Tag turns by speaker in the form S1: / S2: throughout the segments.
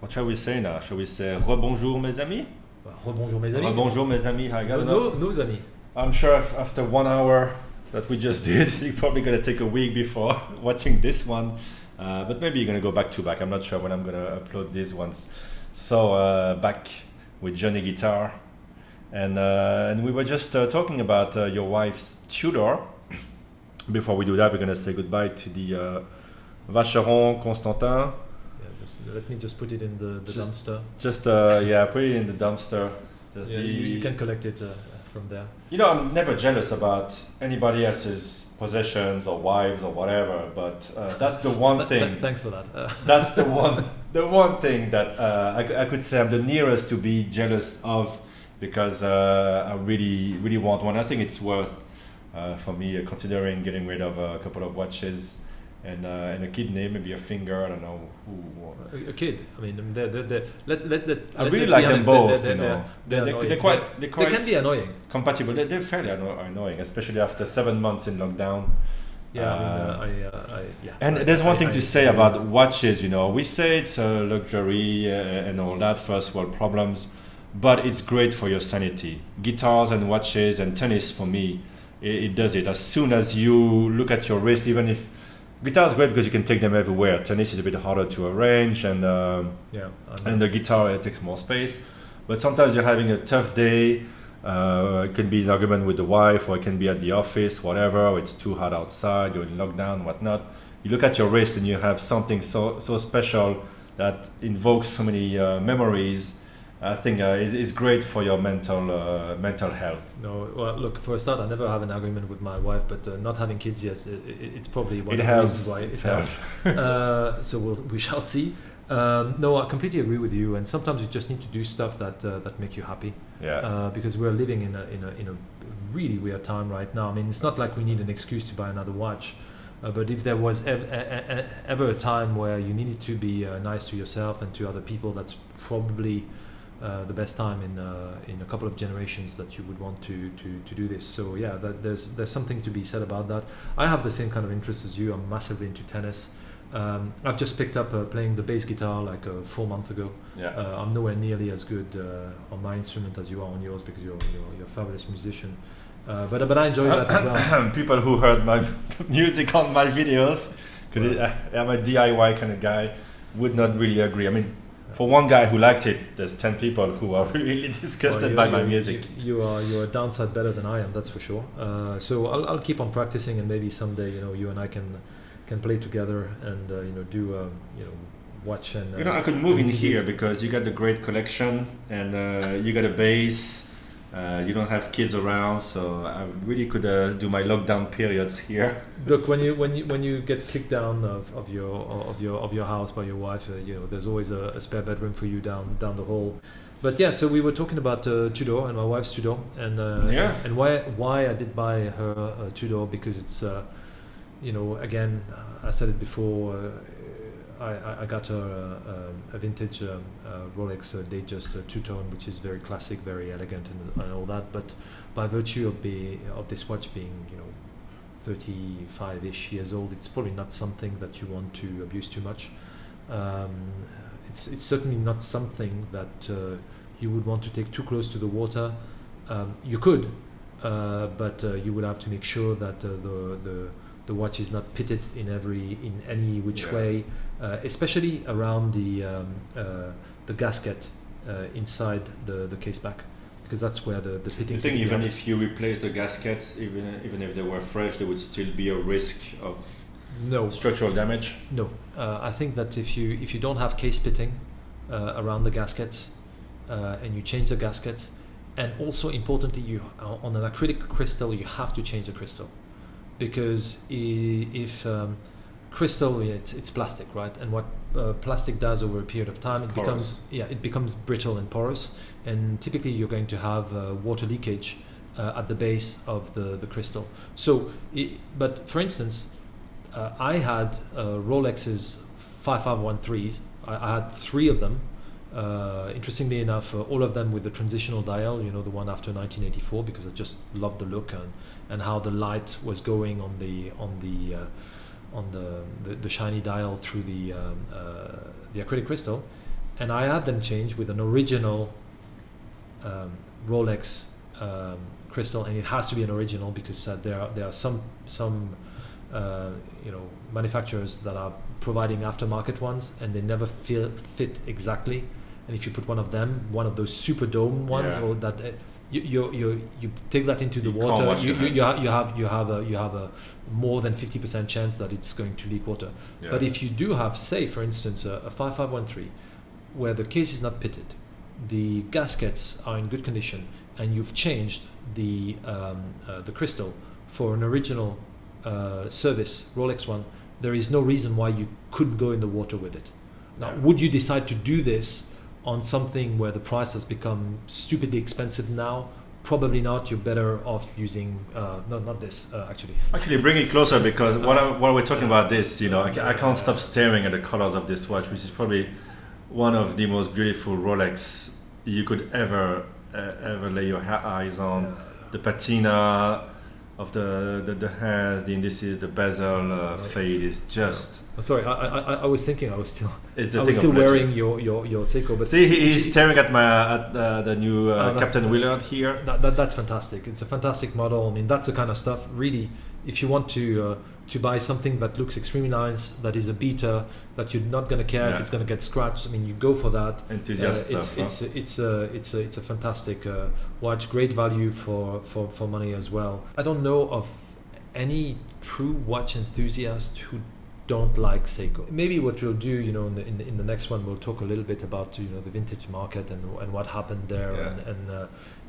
S1: what shall we say now? Shall we say rebonjour mes amis?
S2: Rebonjour mes amis.
S1: Rebonjour mes amis. I don't know.
S2: Nos amis.
S1: I'm sure after 1 hour that we just did, you're probably gonna take a week before watching this one. But maybe you're gonna go back to back. I'm not sure when I'm gonna upload these ones. So back with Johnny Guitar, and we were just talking about your wife's Tudor. Before we do that, we're gonna say goodbye to the Vacheron Constantin.
S2: Let me just put it in the dumpster.
S1: Just put it in the dumpster.
S2: You can collect it from there.
S1: You know, I'm never jealous about anybody else's possessions or wives or whatever, but that's the one thing.
S2: Thanks for that.
S1: That's the one thing that I could say I'm the nearest to be jealous of, because I really want one. I think it's worth for me considering getting rid of a couple of watches and a kidney, maybe a finger. I don't know who.
S2: A kid. I mean, let's.
S1: I really like them both. They're quite.
S2: They can be annoying.
S1: Compatible. They're fairly annoying, especially after 7 months in lockdown. And there's one thing to say about watches. You know, we say it's a luxury and all that, first world problems, but it's great for your sanity. Guitars and watches and tennis, for me, it does it. As soon as you look at your wrist, even if guitar is great because you can take them everywhere. Tennis is a bit harder to arrange, and the guitar, it takes more space. But sometimes you're having a tough day. It can be an argument with the wife, or it can be at the office, whatever. Or it's too hot outside, you're in lockdown, whatnot. You look at your wrist and you have something so special that invokes so many memories. I think is great for your mental health.
S2: No, well, look, for a start, I never have an argument with my wife, but not having kids, yes, it's probably one of the reasons why it helps. So we shall see. No, I completely agree with you. And sometimes you just need to do stuff that make you happy.
S1: Yeah.
S2: Because we're living in a really weird time right now. I mean, it's not like we need an excuse to buy another watch. But if there was ever a time where you needed to be nice to yourself and to other people, that's probably the best time in a couple of generations that you would want to do this. So yeah, there's something to be said about that. I have the same kind of interest as you. I'm massively into tennis. I've just picked up playing the bass guitar like 4 months ago.
S1: Yeah.
S2: I'm nowhere nearly as good on my instrument as you are on yours, because you're a fabulous musician. But I enjoy that as well.
S1: People who heard my music on my videos, because I'm a DIY kind of guy, would not really agree. I mean, for one guy who likes it, there's 10 people who are really disgusted by my music.
S2: You're a downside better than I am, that's for sure. So I'll keep on practicing, and maybe someday you and I can play together and do watch and.
S1: I could move in here because you got the great collection, and you got a bass. You don't have kids around, so I really could do my lockdown periods here.
S2: Look, when you get kicked down of your house by your wife, there's always a spare bedroom for you down the hall. But yeah, so we were talking about Tudor and my wife's Tudor, and why I did buy her a Tudor, because it's again, I said it before. I got her a vintage Rolex Datejust two-tone, which is very classic, very elegant, and all that. But by virtue of this watch being 35-ish years old, it's probably not something that you want to abuse too much. It's certainly not something that you would want to take too close to the water. You could, but you would have to make sure that the watch is not pitted in any which way, especially around the gasket inside the case back, because that's where the pitting.
S1: You think even if you replace the gaskets, even if they were fresh, there would still be a risk of structural damage? No,
S2: I think that if you don't have case pitting around the gaskets, and you change the gaskets, and also importantly, you on an acrylic crystal, you have to change the crystal. Because if crystal, it's plastic, right? And what plastic does over a period of time, it becomes brittle and porous, and typically you're going to have water leakage at the base of the crystal. So, but for instance, I had Rolex's 5513s. I had 3 of them. Interestingly enough, all of them with the transitional dial, the one after 1984, because I just loved the look and how the light was going on the shiny dial through the acrylic crystal. and I had them changed with an original Rolex crystal, and it has to be an original because there are some manufacturers that are providing aftermarket ones, and they never fit exactly. And if you put one of those super dome ones, or that you take that into the water, you have a more than 50% chance that it's going to leak water.
S1: Yeah.
S2: But if you do have, say, for instance, a 5513, where the case is not pitted, the gaskets are in good condition, and you've changed the crystal for an original service Rolex one, there is no reason why you couldn't go in the water with it. Now, would you decide to do this on something where the price has become stupidly expensive now? Probably not. You're better off using not this actually.
S1: Actually, bring it closer, because while we're talking about this, I can't stop staring at the colors of this watch, which is probably one of the most beautiful Rolex you could ever lay your eyes on. The patina of the hands, the indices, the bezel fade is just.
S2: Sorry, I was thinking I was still
S1: legend.
S2: wearing your Seiko, but
S1: see, he's staring at the new Captain Willard here.
S2: That's fantastic. It's a fantastic model. I mean, that's the kind of stuff. Really, if you want to buy something that looks extremely nice, that is a beta, that you're not going to care if it's going to get scratched, I mean, you go for that.
S1: Enthusiast stuff.
S2: It's a fantastic watch. Great value for money as well. I don't know of any true watch enthusiast who don't like Seiko. Maybe what we'll do, in the next one, we'll talk a little bit about the vintage market and what happened there,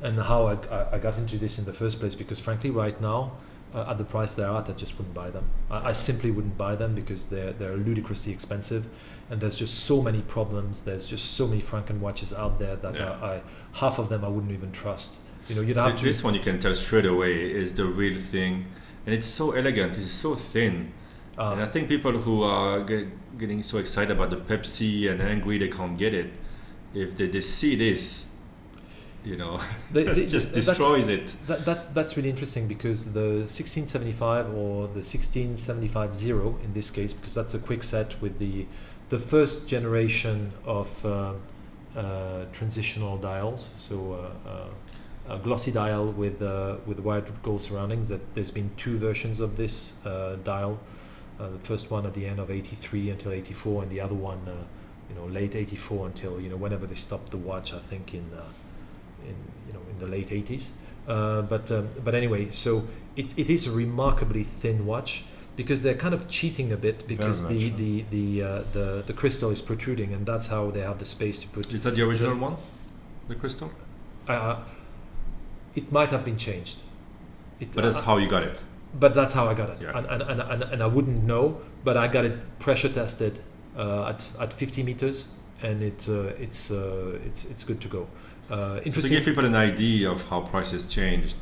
S2: and how I got into this in the first place. Because frankly, right now, at the price they're at, I just wouldn't buy them. I simply wouldn't buy them because they're ludicrously expensive, and there's just so many problems. There's just so many Franken watches out there that half of them I wouldn't even trust. You'd have
S1: this one you can tell straight away is the real thing, and it's so elegant. It's so thin. And I think people who are getting so excited about the Pepsi and angry they can't get it, if they see this, it just destroys it.
S2: That's really interesting, because the 1675 or the 16750 in this case, because that's a quick set with the first generation of transitional dials, so a glossy dial with white gold surroundings. That there's been two versions of this dial. The first one at the end of 83 until 84, and the other one, late 84 until whenever they stopped the watch. I think in the late 80s. But anyway, so it is a remarkably thin watch, because they're kind of cheating a bit, because the crystal is protruding, and that's how they have the space to put.
S1: Is that the original one, the crystal?
S2: It might have been changed.
S1: But that's how you got it.
S2: But that's how I got it,
S1: Yeah.
S2: and I wouldn't know, but I got it pressure tested at 50 meters, and it's good to go. Interesting.
S1: So to give people an idea of how prices changed,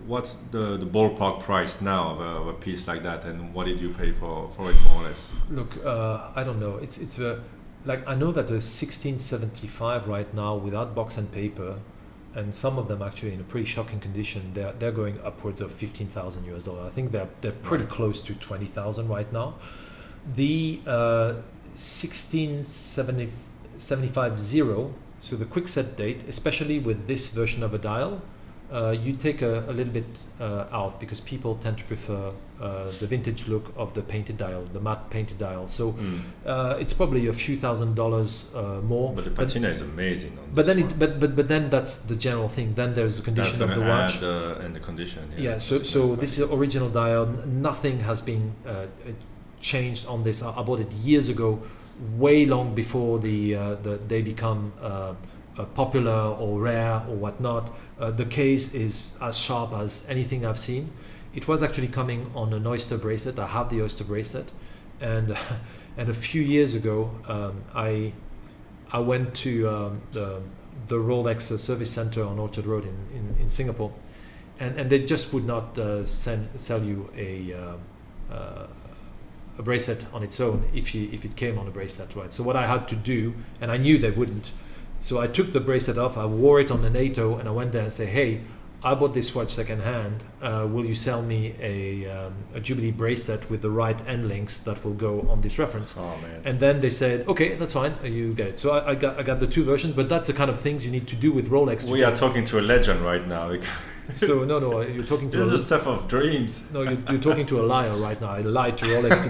S1: what's the ballpark price now of a piece like that, and what did you pay for it, more or less?
S2: Look, I don't know. It's like, I know that the 1675 right now, without box and paper, and some of them actually in a pretty shocking condition, they're going upwards of $15,000 US. I think they're pretty close to 20,000 right now. The 16750, so the quick set date, especially with this version of a dial, you take a little bit out, because people tend to prefer the vintage look of the painted dial, the matte painted dial. So it's probably a few $1,000s more.
S1: But the patina is amazing.
S2: But then that's the general thing. Then there's the condition of the watch
S1: and the condition.
S2: Yeah. So this is original dial. Nothing has been changed on this. I bought it years ago, way long before they become popular or rare or whatnot. The case is as sharp as anything I've seen. It was actually coming on an oyster bracelet. I have the oyster bracelet, and a few years ago, I went to the Rolex service center on Orchard Road in Singapore, and they just would not sell you a bracelet on its own if it came on a bracelet, right? So what I had to do, and I knew they wouldn't, so I took the bracelet off, I wore it on the NATO, and I went there and said, hey, I bought this watch secondhand. Will you sell me a Jubilee bracelet with the right end links that will go on this reference?
S1: Oh man.
S2: And then they said, okay, that's fine, you get it. So I got the two versions, but that's the kind of things you need to do with Rolex.
S1: We are talking to a legend right now.
S2: So no, you're talking to.
S1: This is the stuff of dreams.
S2: No, you're talking to a liar right now. I lied to Rolex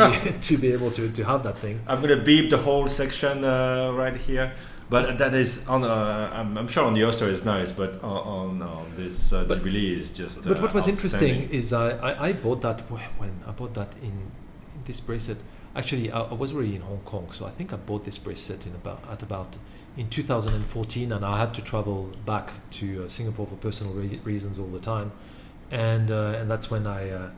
S2: to be able to have that thing.
S1: I'm gonna beep the whole section right here. But that is on. I'm sure on the Oyster is nice, but on this Jubilee is just.
S2: But what was interesting is I bought that when I bought that in this bracelet. Actually, I was already in Hong Kong, so I think I bought this bracelet in 2014, and I had to travel back to Singapore for personal reasons all the time, and that's when I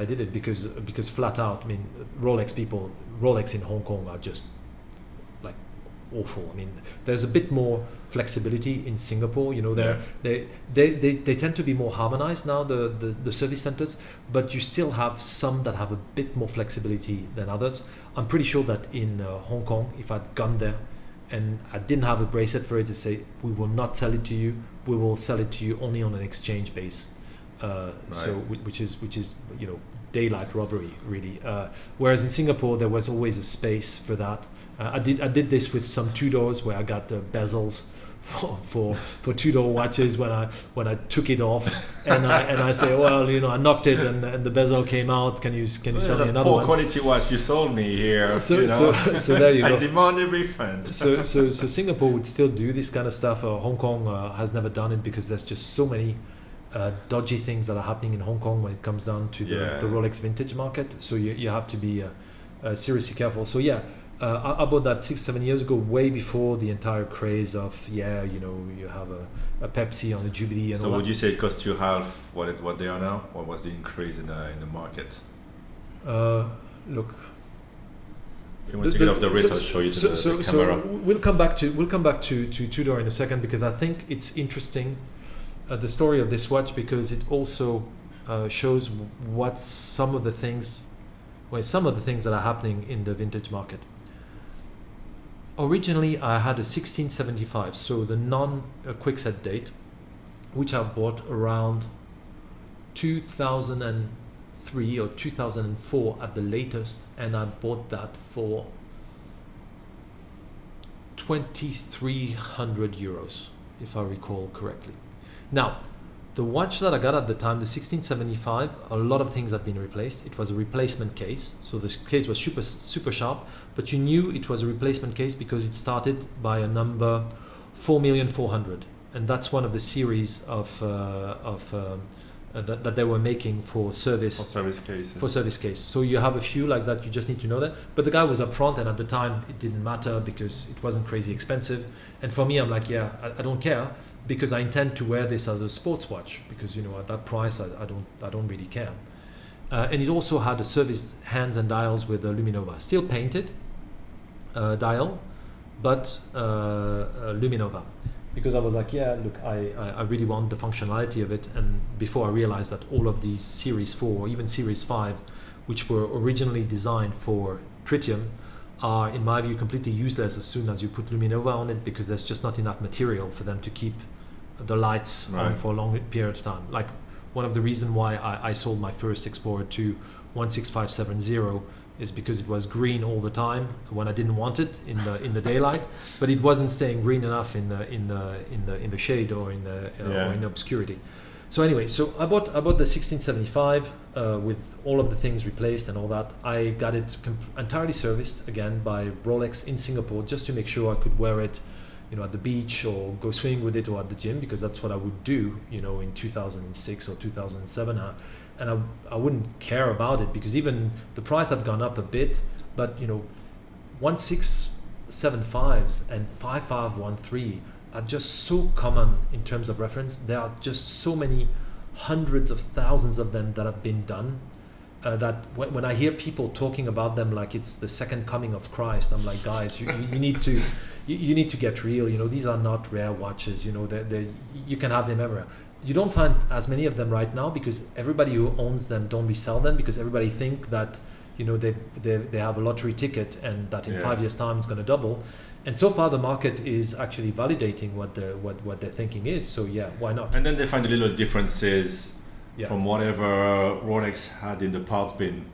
S2: did it because flat out, I mean, Rolex in Hong Kong are just like awful. I mean, there's a bit more flexibility in Singapore. You know, they tend to be more harmonized now, the service centers, but you still have some that have a bit more flexibility than others. I'm pretty sure that in Hong Kong, if I'd gone there and I didn't have a bracelet for it, to say we will not sell it to you, we will sell it to you only on an exchange base. So which is daylight robbery really. Whereas in Singapore there was always a space for that. I did this with some Tudors where I got bezels for Tudor watches when I took it off and I say, well, I knocked it and the bezel came out. Can you sell me another
S1: poor
S2: one?
S1: Quality watch you sold me here.
S2: So there you go.
S1: I demand a refund.
S2: So Singapore would still do this kind of stuff. Hong Kong has never done it because there's just so many dodgy things that are happening in Hong Kong when it comes down to the Rolex vintage market. So you have to be seriously careful. So I bought that 6-7 years ago, way before the entire craze of you have a Pepsi on the Jubilee and
S1: so
S2: all
S1: would
S2: that.
S1: you say it cost you half what they are now? What was the increase in the market?
S2: Look.
S1: If you want to get off the wrist, I'll show you the camera.
S2: So we'll come back to Tudor in a second, because I think it's interesting, the story of this watch, because it also shows what some of the things that are happening in the vintage market. Originally, I had a 1675, so the non-quickset date, which I bought around 2003 or 2004 at the latest, and I bought that for 2,300 euros, if I recall correctly. Now, the watch that I got at the time, the 1675, a lot of things had been replaced. It was a replacement case, so the case was super sharp, but you knew it was a replacement case because it started by a number 4,400,000, and that's one of the series of that they were making for service case. So you have a few like that. You just need to know that. But the guy was upfront, and at the time it didn't matter because it wasn't crazy expensive. And for me, I'm like, I don't care, because I intend to wear this as a sports watch, because at that price I don't really care. And it also had a service hands and dials with a Luminova, still painted dial, but Luminova, because I was like, look, I really want the functionality of it. And before I realized that all of these Series 4 or even Series 5, which were originally designed for tritium, are, in my view, completely useless as soon as you put Luminova on it, because there's just not enough material for them to keep the lights on for a long period of time. Like, one of the reasons why I sold my first Explorer 2 16570 is because it was green all the time when I didn't want it in the daylight, but it wasn't staying green enough in the shade or in the obscurity. So anyway, so I bought the 1675 with all of the things replaced and all that. I got it entirely serviced again by Rolex in Singapore, just to make sure I could wear it, at the beach or go swimming with it or at the gym, because that's what I would do, in 2006 or 2007. And I wouldn't care about it, because even the price had gone up a bit, but 1675s and 5513 are just so common in terms of reference. There are just so many hundreds of thousands of them that have been done, that when I hear people talking about them like it's the second coming of Christ, I'm like, guys, you need to get real. These are not rare watches. You can have them everywhere. You don't find as many of them right now because everybody who owns them don't resell them, because everybody think that they have a lottery ticket, and that in
S1: Yeah.
S2: 5 years' time it's going to double. And so far, the market is actually validating what their thinking is. So yeah, why not?
S1: And then they find the little differences
S2: Yeah.
S1: from whatever Rolex had in the parts bin.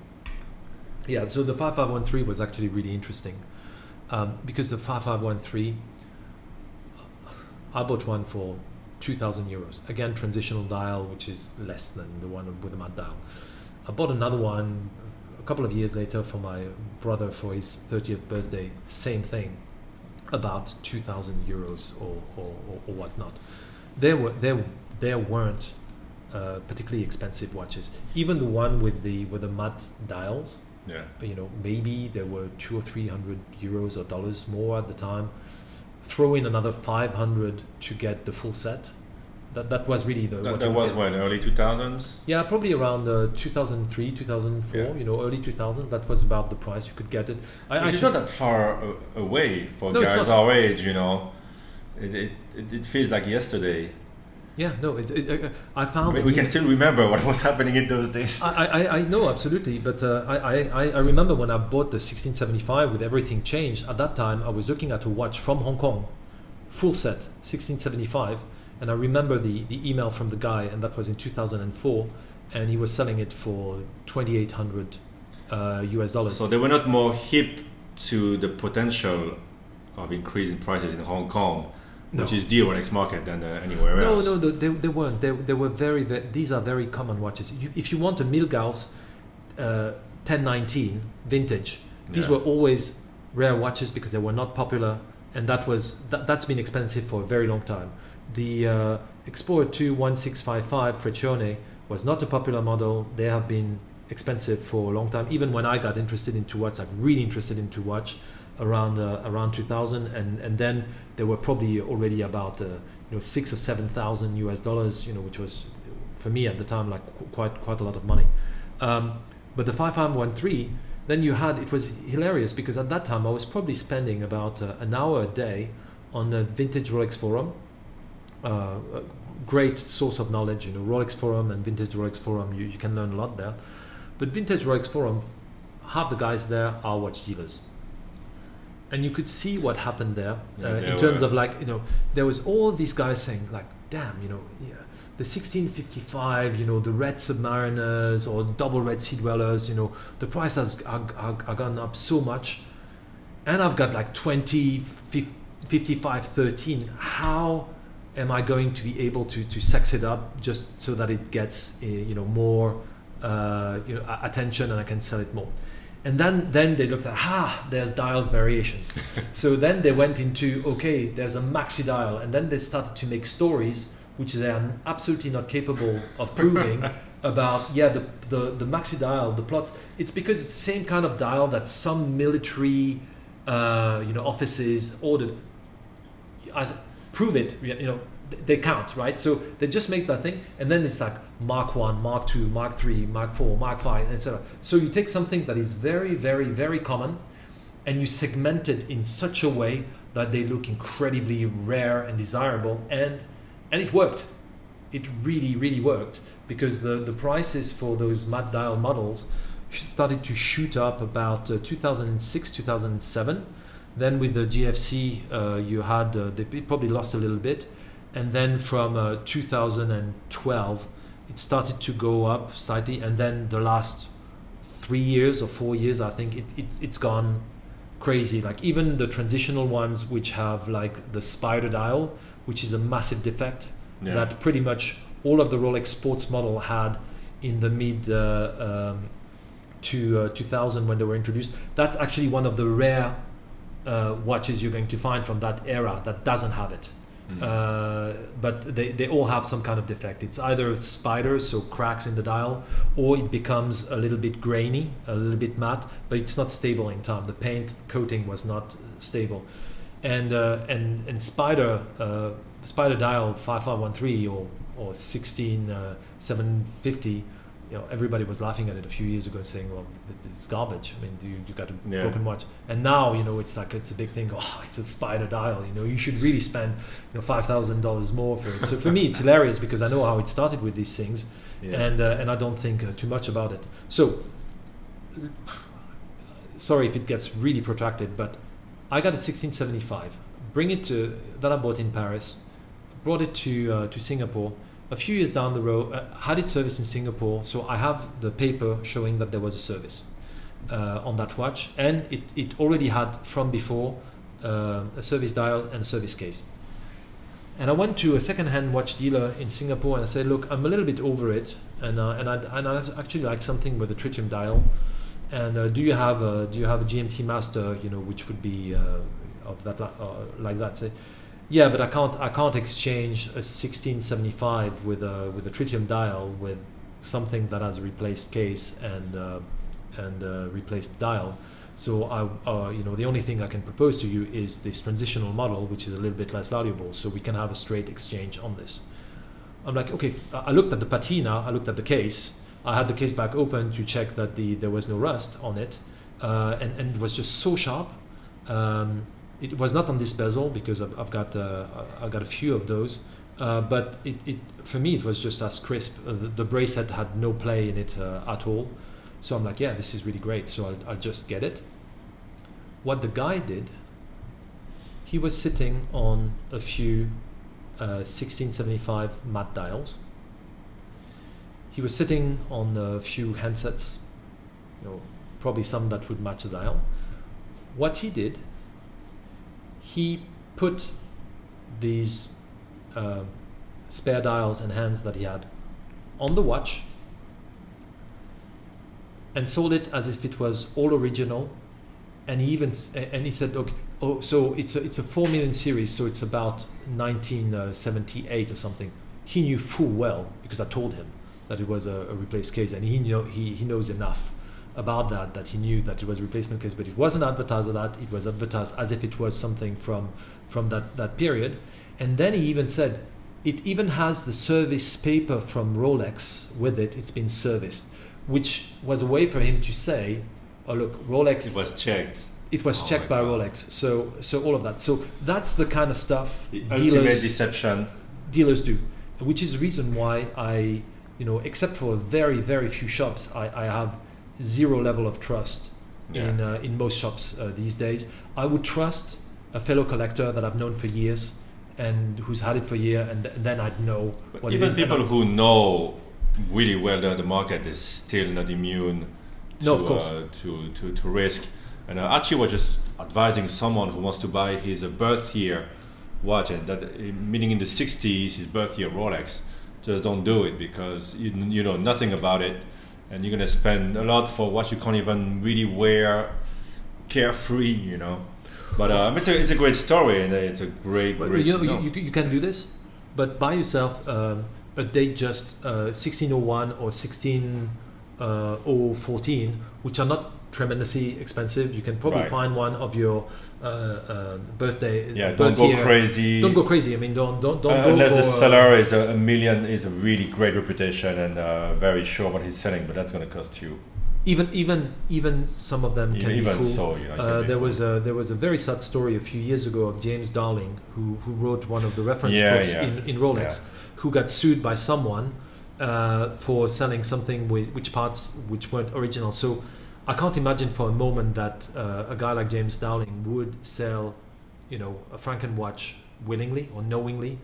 S2: Yeah, so the 5513 was actually really interesting because the 5513, I bought one for 2,000 euros. Again, transitional dial, which is less than the one with the matte dial. I bought another one a couple of years later for my brother for his 30th birthday. Same thing, about 2,000 euros or whatnot. There weren't particularly expensive watches. Even the one with the matte dials.
S1: Yeah.
S2: Maybe there were 200 or 300 euros or dollars more at the time. Throw in another 500 to get the full set. That was really
S1: That was when, early 2000s?
S2: Yeah, probably around 2003, 2004.
S1: Yeah.
S2: Early 2000. That was about the price you could get it.
S1: Which is not that far away for
S2: No, it's
S1: guys
S2: not.
S1: our age, It feels like yesterday.
S2: Yeah, no, I found
S1: We can still remember what was happening in those days.
S2: I know absolutely, but I remember when I bought the 1675 with everything changed. At that time, I was looking at a watch from Hong Kong, full set 1675, and I remember the email from the guy, and that was in 2004, and he was selling it for $2,800 US dollars.
S1: So they were not more hip to the potential of increasing prices in Hong Kong, which is the Rolex market than anywhere else.
S2: No, they weren't. They were very, these are very common watches. If you want a Milgauss 1019 vintage, these were always rare watches because they were not popular, and that's been expensive for a very long time. The Explorer 2 1655 Freccione was not a popular model. They have been expensive for a long time. Even when I got interested into watch, like really interested into watch, around 2000, and then they were probably already about $6,000 or $7,000 US dollars, which was for me at the time like quite a lot of money. But the 5513, then it was hilarious because at that time I was probably spending about an hour a day on a vintage Rolex forum. A great source of knowledge, Rolex forum and vintage Rolex forum. You can learn a lot there. But vintage Rolex forum, half the guys there are watch dealers. And you could see what happened there in terms of there was all these guys saying like, damn, the 1655, the red Submariners or double red Sea Dwellers, the price has gone up so much, and I've got like 20, 55, 13. How am I going to be able to sex it up just so that it gets more attention and I can sell it more? And then they looked at, there's dials variations. So then they went into, okay, there's a maxi dial. And then they started to make stories, which they are absolutely not capable of proving, about, the maxi dial, the plots. It's because it's the same kind of dial that some military, offices ordered. Prove it, they count, right? So they just make that thing, and then it's like Mark 1, Mark 2, Mark 3, Mark 4, Mark 5, etc. So you take something that is very, very, very common, and you segment it in such a way that they look incredibly rare and desirable, and it worked. It really, really worked, because the prices for those matte dial models started to shoot up about 2006, 2007. Then with the GFC, you had they probably lost a little bit. And then from 2012, it started to go up slightly. And then the last 3 years or 4 years, I think it's gone crazy. Like even the transitional ones, which have like the spider dial, which is a massive defect that pretty much all of the Rolex sports model had in the mid 2000 when they were introduced. That's actually one of the rare watches you're going to find from that era that doesn't have it. But they all have some kind of defect. It's either spiders, so cracks in the dial, or it becomes a little bit grainy, a little bit matte, but it's not stable in time. The paint coating was not stable, and spider dial 5513 or 16750. Everybody was laughing at it a few years ago, saying, "Well, it's garbage. I mean, you got a broken watch." And now, it's like it's a big thing. Oh, it's a spider dial. You should really spend, $5,000 more for it. So for me, it's hilarious because I know how it started with these things, and I don't think too much about it. So sorry if it gets really protracted, but I got a 1675. Bring it to that I bought in Paris, brought it to Singapore. A few years down the road, had it serviced in Singapore, so I have the paper showing that there was a service on that watch, and it already had from before a service dial and a service case. And I went to a second-hand watch dealer in Singapore and I said, look, I'm a little bit over it, and I'd actually like something with a tritium dial. And do you have a GMT Master, which would be of that like that? Say, yeah, but I can't exchange a 1675 with a tritium dial with something that has a replaced case and replaced dial. So the only thing I can propose to you is this transitional model, which is a little bit less valuable, so we can have a straight exchange on this. I'm like, okay. I looked at the patina, I looked at the case. I had the case back open to check that there was no rust on it, and it was just so sharp. It was not on this bezel because I've got a few of those, but it for me it was just as crisp. The bracelet had no play in it at all. So I'm like, yeah, this is really great. So I'll just get it. What the guy did, he was sitting on a few 1675 matte dials. He was sitting on a few handsets, probably some that would match the dial. What he did, he put these spare dials and hands that he had on the watch and sold it as if it was all original, and he said, okay, so it's a 4 million series, so it's about 1978 or something. He knew full well, because I told him that it was a replaced case, and he knows enough about that he knew that it was a replacement case, but it wasn't advertised as that. It was advertised as if it was something from that period. And then he even said it even has the service paper from Rolex with it. It's been serviced, which was a way for him to say, oh look, Rolex,
S1: it was checked.
S2: It was checked by Rolex. So all of that. So that's the kind of stuff
S1: the ultimate deception
S2: dealers do, which is the reason why I, except for very, very few shops, I have zero level of trust in most shops these days. I would trust a fellow collector that I've known for years and who's had it for a year, and then I'd know what it is.
S1: Even people who know really well the market is still not immune to risk. And actually was just advising someone who wants to buy his birth year watch, and that meaning in the 60s, his birth year Rolex, just don't do it, because you know nothing about it, and you're gonna spend a lot for what you can't even really wear carefree, But it's a great story, and it's a great.
S2: You can do this, but buy yourself a date just 1601 or 16014, which are not tremendously expensive. You can probably find one of your birthday.
S1: Yeah, don't go crazy.
S2: Don't go crazy. I mean, don't go
S1: unless
S2: for,
S1: the seller is a million, is a really great reputation and very sure what he's selling, but that's going to cost you.
S2: Even some of them can be full.
S1: So,
S2: there was a very sad story a few years ago of James Darling, who wrote one of the reference books in Rolex, who got sued by someone for selling something which parts which weren't original. So I can't imagine for a moment that a guy like James Darling would sell, a Franken watch willingly or knowingly,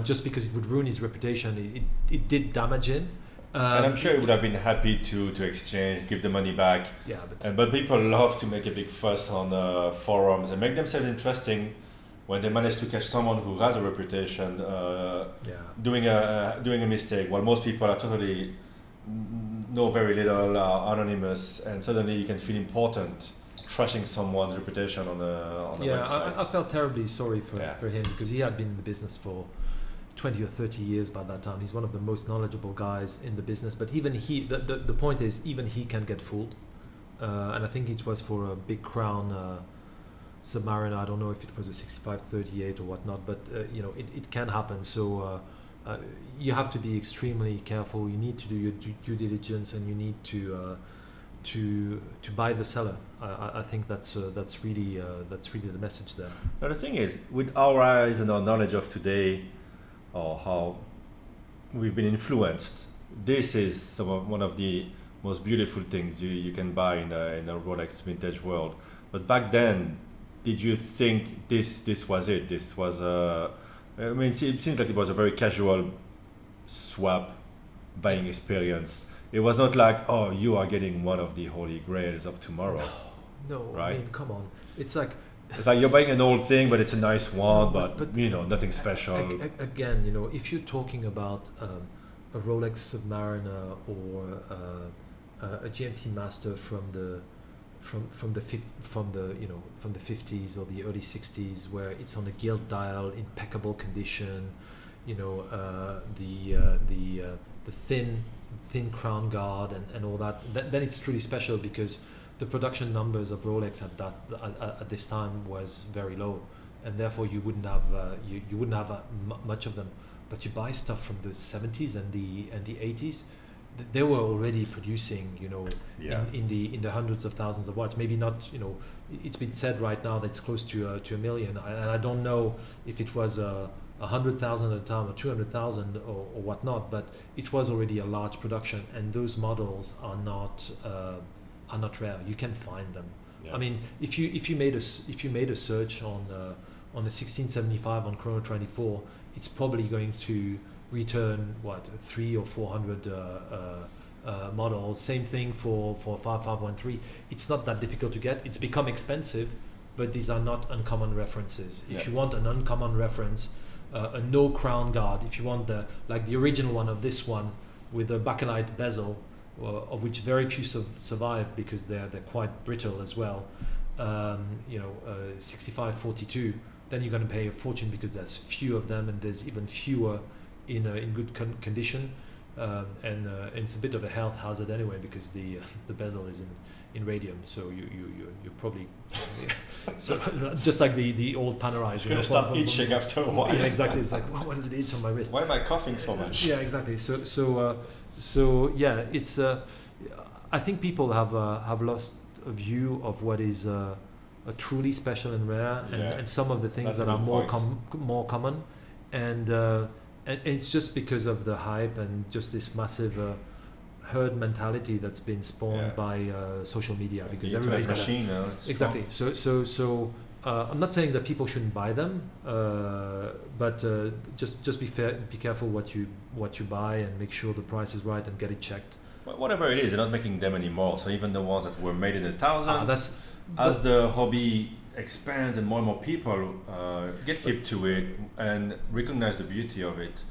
S2: just because it would ruin his reputation. It did damage him.
S1: And I'm sure he would have been happy to exchange, give the money back.
S2: Yeah,
S1: but people love to make a big fuss on forums and make themselves interesting when they manage to catch someone who has a reputation doing a mistake, while most people are totally know very little, are anonymous, and suddenly you can feel important trashing someone's reputation on a website.
S2: I felt terribly sorry for him, because he had been in the business for 20 or 30 years by that time. He's one of the most knowledgeable guys in the business, but even the point is, even he can get fooled, and I think it was for a big crown Submariner. I don't know if it was a 6538 or whatnot, but it can happen. So you have to be extremely careful. You need to do your due diligence, and you need to buy the seller. I think that's really the message there.
S1: Now the thing is, with our eyes and our knowledge of today, or how we've been influenced, this is one of the most beautiful things you can buy in a Rolex vintage world. But back then, did you think this was it? This was I mean, it seems like it was a very casual swap buying experience. It was not like, oh, you are getting one of the holy grails of tomorrow.
S2: No,
S1: right?
S2: I mean, come on. It's like
S1: you're buying an old thing, but it's a nice one, but nothing special.
S2: Again, if you're talking about a Rolex Submariner or a GMT Master from the 50s or the early 60s, where it's on a gilt dial, impeccable condition, the thin crown guard and all that, then it's truly special, because the production numbers of Rolex at this time was very low, and therefore you wouldn't have much of them. But you buy stuff from the 70s and the 80s, they were already producing, in the hundreds of thousands of watts. Maybe not, it's been said right now that it's close to a million, and I don't know if it was 100,000 at a time or 200,000 or whatnot, but it was already a large production, and those models are not rare. You can find them. Yeah. I mean, if you made a search on a 1675 on Chrono 24, it's probably going to return 300 or 400 models. Same thing for 5513. It's not that difficult to get. It's become expensive, but these are not uncommon references. If you want an uncommon reference, a no crown guard, if you want the original one of this one with a bakelite bezel, of which very few survive because they're quite brittle as well, 6542, then you're going to pay a fortune, because there's few of them, and there's even fewer in good condition, and it's a bit of a health hazard anyway, because the bezel is in radium, so you're probably so just like the old Panerai.
S1: It's gonna start itching after a while.
S2: Yeah, exactly. It's like, why does it itch on my wrist?
S1: Why am I coughing so much?
S2: Yeah, exactly. So yeah, it's. I think people have lost a view of what is a truly special and rare, and some of the things that are more common, and it's just because of the hype and just this massive herd mentality that's been spawned by social media, because everybody's got exactly. So I'm not saying that people shouldn't buy them, but just be careful what you buy, and make sure the price is right and get it checked.
S1: Whatever it is, they're not making them anymore. So even the ones that were made in the thousands, as the hobby expands and more people get hip to it and recognize the beauty of it.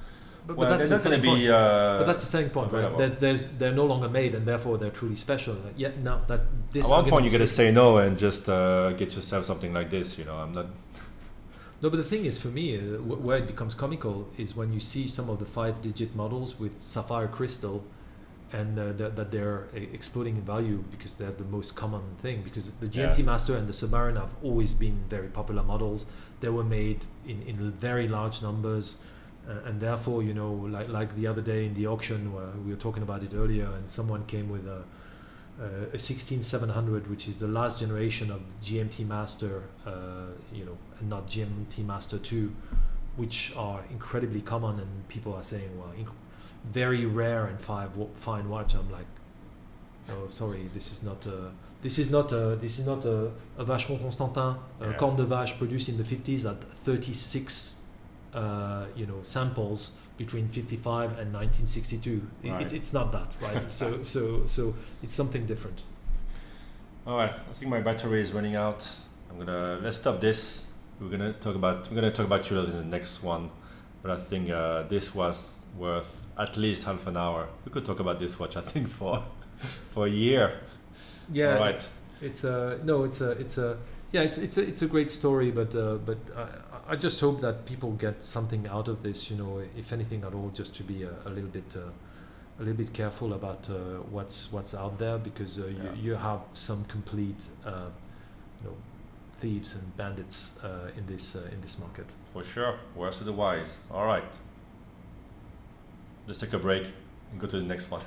S2: But that's the selling point. But that's the selling point, right? They're no longer made, and therefore they're truly special. At
S1: one point you got to say no and just get yourself something like this. I'm not.
S2: No, but the thing is, for me, where it becomes comical is when you see some of the 5-digit models with sapphire crystal, and that they're exploding in value because they're the most common thing. Because the GMT Master and the Submariner have always been very popular models. They were made in very large numbers. And therefore, like the other day in the auction, where we were talking about it earlier, and someone came with a 16700, which is the last generation of GMT Master, and not GMT Master 2, which are incredibly common, and people are saying, well, very rare and fine watch. I'm like, oh, sorry, this is not a Vacheron Constantin Corne de Vache produced in the 50s at 36. Samples between 55 and 1962. Right. It's not that, right? so it's something different.
S1: All right, I think my battery is running out. Let's stop this. We're gonna talk about Tudors in the next one, but I think this was worth at least half an hour. We could talk about this watch, I think, for a year.
S2: Yeah.
S1: All right.
S2: It's a great story, but I just hope that people get something out of this, if anything at all, just to be a little bit careful about what's out there, because you have some complete thieves and bandits in this market.
S1: For sure, worst of the wise. All right, let's take a break and go to the next one.